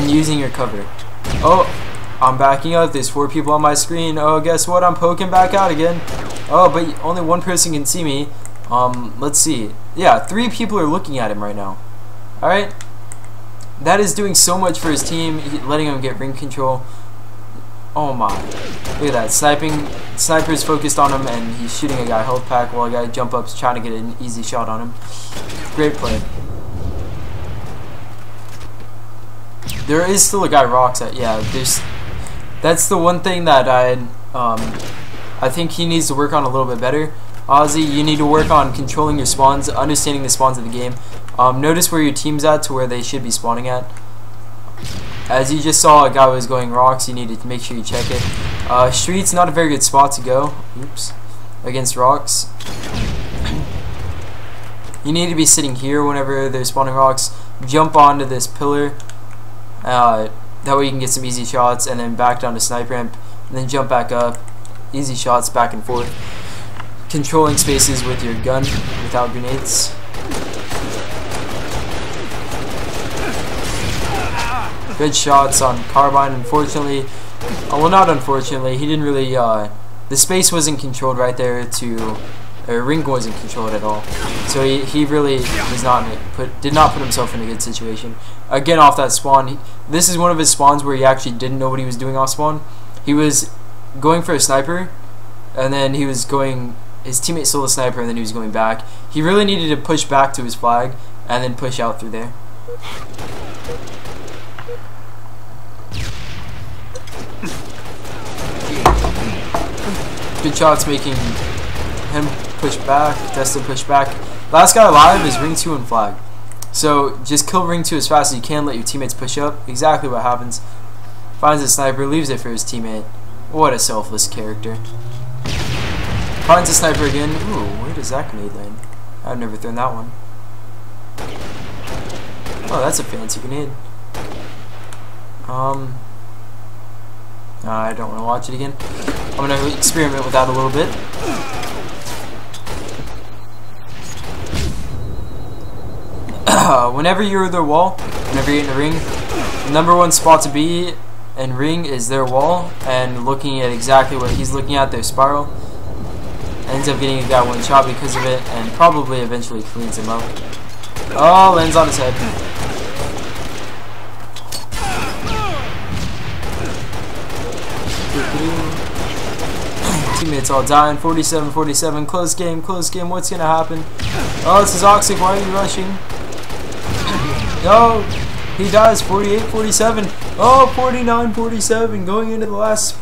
and using your cover. Oh, I'm backing up. There's 4 people on my screen. Oh, guess what? I'm poking back out again. Oh, but only 1 person can see me. Let's see. Yeah, 3 people are looking at him right now. Alright. That is doing so much for his team, letting him get ring control. Oh my. Look at that. Sniper's focused on him, and he's shooting a guy health pack while a guy jump up's trying to get an easy shot on him. Great play. There is still a guy rocks at, yeah, that's the one thing that I think he needs to work on a little bit better. Ozzy, you need to work on controlling your spawns, understanding the spawns of the game. Notice where your team's at to where they should be spawning at. As you just saw, a guy was going rocks, you need to make sure you check it. Street's not a very good spot to go. Oops. Against rocks. You need to be sitting here whenever they're spawning rocks. Jump onto this pillar. That way you can get some easy shots, and then back down to sniper ramp, and then jump back up. Easy shots back and forth. Controlling spaces with your gun without grenades. Good shots on carbine. Unfortunately, well, not unfortunately, he didn't really, the space wasn't controlled right there ring wasn't controlled at all. So he really did not put himself in a good situation. Again, off that spawn, this is one of his spawns where he actually didn't know what he was doing off spawn. He was going for a sniper, and then his teammate stole the sniper, and then he was going back. He really needed to push back to his flag, and then push out through there. Good shots making him push back, Destin push back. Last guy alive is ring 2 and flag. So just kill ring 2 as fast as you can, let your teammates push up. Exactly what happens. Finds a sniper, leaves it for his teammate. What a selfless character. Finds a sniper again. Ooh, where does that grenade land? I've never thrown that one. Oh, that's a fancy grenade. I don't want to watch it again. I'm going to experiment with that a little bit. Whenever you're their wall, whenever you're in a ring, the #1 spot to be in ring is their wall, and looking at exactly what he's looking at, their spiral. Ends up getting a guy 1 shot because of it, and probably eventually cleans him up. Oh, lands on his head. Teammates all dying. 47-47. Close game. Close game. What's gonna happen? Oh, this is Oxy. Why are you rushing? No, he dies. 48-47. Oh, 49-47. Going into the last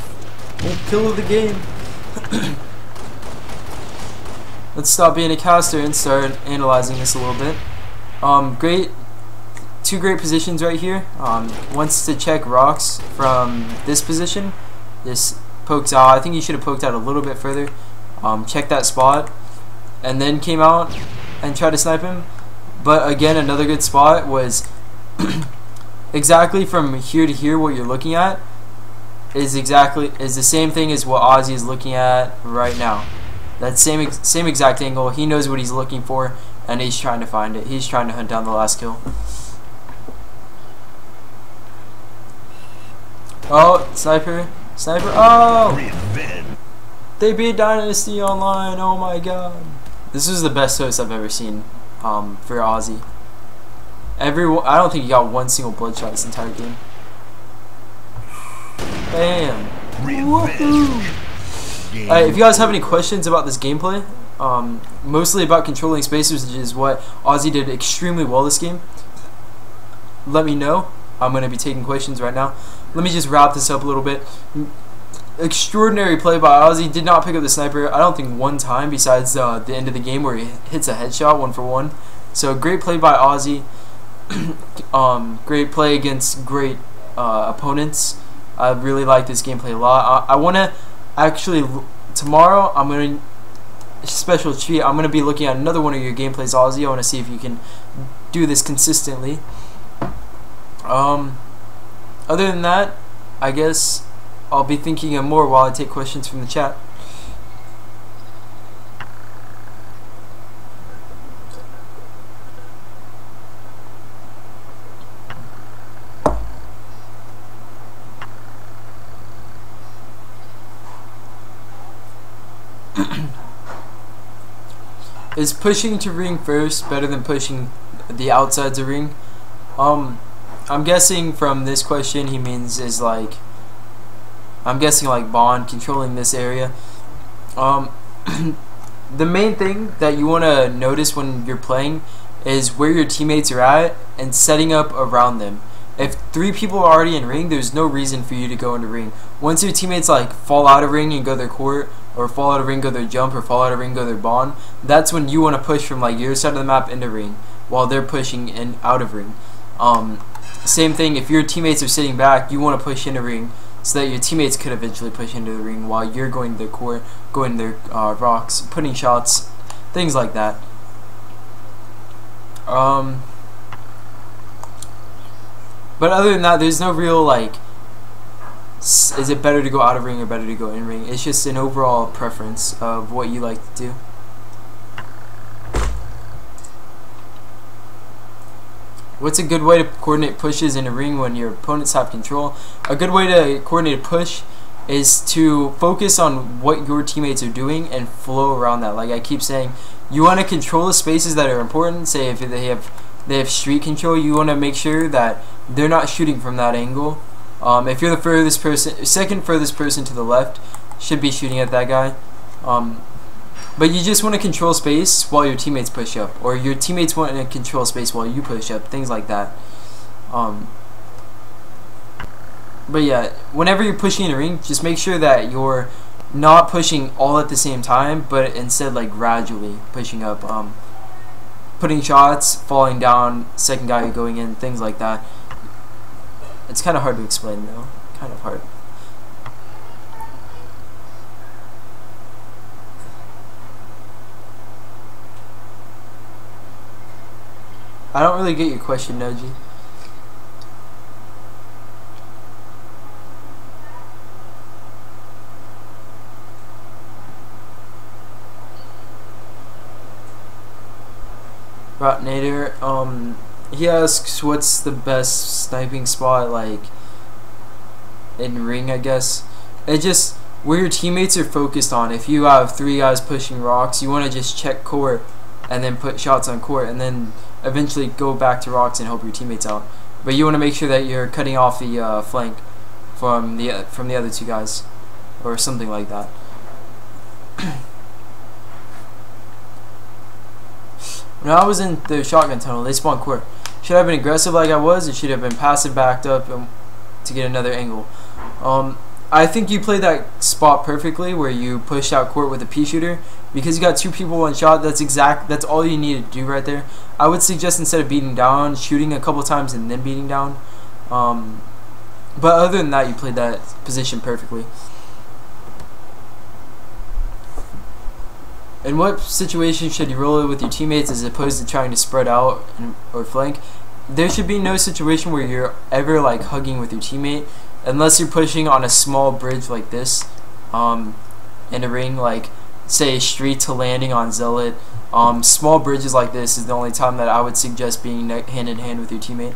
kill of the game. Let's stop being a caster and start analyzing this a little bit. Two great positions right here. Wants to check rocks from this position. This pokes out. I think he should have poked out a little bit further. Checked that spot, and then came out and tried to snipe him. But again, another good spot was exactly from here to here. What you're looking at is the same thing as what Ozzy is looking at right now. That same exact angle. He knows what he's looking for, and he's trying to find it. He's trying to hunt down the last kill. Oh, sniper. Oh! They beat Dynasty Online. Oh my god. This is the best host I've ever seen for Ozzy. I don't think he got 1 single bloodshot this entire game. Bam. Woohoo! If you guys have any questions about this gameplay, mostly about controlling spaces, which is what Ozzy did extremely well this game, let me know. I'm going to be taking questions right now. Let me just wrap this up a little bit. Extraordinary play by Ozzy. Did not pick up the sniper, I don't think, 1 time besides the end of the game where he hits a headshot 1-for-1. So great play by Ozzy. Great play against great opponents. I really like this gameplay a lot. I want to actually, tomorrow I'm going to special treat. I'm going to be looking at another one of your gameplays, Ozzy. I want to see if you can do this consistently. Other than that, I guess I'll be thinking of more while I take questions from the chat. Is pushing to ring first better than pushing the outsides of ring? I'm guessing from this question he means is like, I'm guessing like Bond controlling this area. The main thing that you want to notice when you're playing is where your teammates are at and setting up around them. If 3 people are already in ring, there's no reason for you to go into ring. Once your teammates like fall out of ring and go their court, or fall out of ring, go their jump, or fall out of ring, go their Bond, that's when you want to push from like your side of the map into ring, while they're pushing in out of ring. Same thing, if your teammates are sitting back, you want to push into ring so that your teammates could eventually push into the ring while you're going to their court, going to their rocks, putting shots, things like that. But other than that, there's no real like, is it better to go out of ring or better to go in ring? It's just an overall preference of what you like to do. What's a good way to coordinate pushes in a ring when your opponents have control? A good way to coordinate a push is to focus on what your teammates are doing and flow around that. Like I keep saying, you want to control the spaces that are important. Say if they have street control, you want to make sure that they're not shooting from that angle. If you're the furthest person, second furthest person to the left, should be shooting at that guy. But you just want to control space while your teammates push up, or your teammates want to control space while you push up, things like that. But yeah, whenever you're pushing in a ring, just make sure that you're not pushing all at the same time, but instead like gradually pushing up, putting shots, falling down, second guy going in, things like that. It's kind of hard to explain though, kind of hard. I don't really get your question, Noji. Rotnator, he asks what's the best sniping spot like in ring, I guess. It just where your teammates are focused on. If you have 3 guys pushing rocks, you want to just check court and then put shots on court and then eventually go back to rocks and help your teammates out. But you want to make sure that you're cutting off the flank from the other 2 guys or something like that. When I was in the shotgun tunnel, they spawned court. Should I have been aggressive like I was, or should I have been passive, backed up to get another angle? I think you played that spot perfectly, where you pushed out court with a pea shooter, because you got 2 people, 1 shot. That's all you need to do right there. I would suggest instead of beating down, shooting a couple times and then beating down. But other than that, you played that position perfectly. In what situation should you roll it with your teammates as opposed to trying to spread out or flank? There should be no situation where you're ever like hugging with your teammate, unless you're pushing on a small bridge like this, in a ring, like say street to landing on Zealot. Small bridges like this is the only time that I would suggest being hand in hand with your teammate.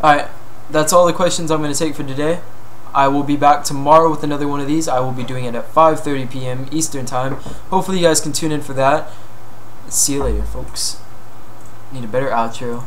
Alright, that's all the questions I'm going to take for today. I will be back tomorrow with another one of these. I will be doing it at 5:30 p.m. Eastern Time. Hopefully you guys can tune in for that. See you later, folks. Need a better outro.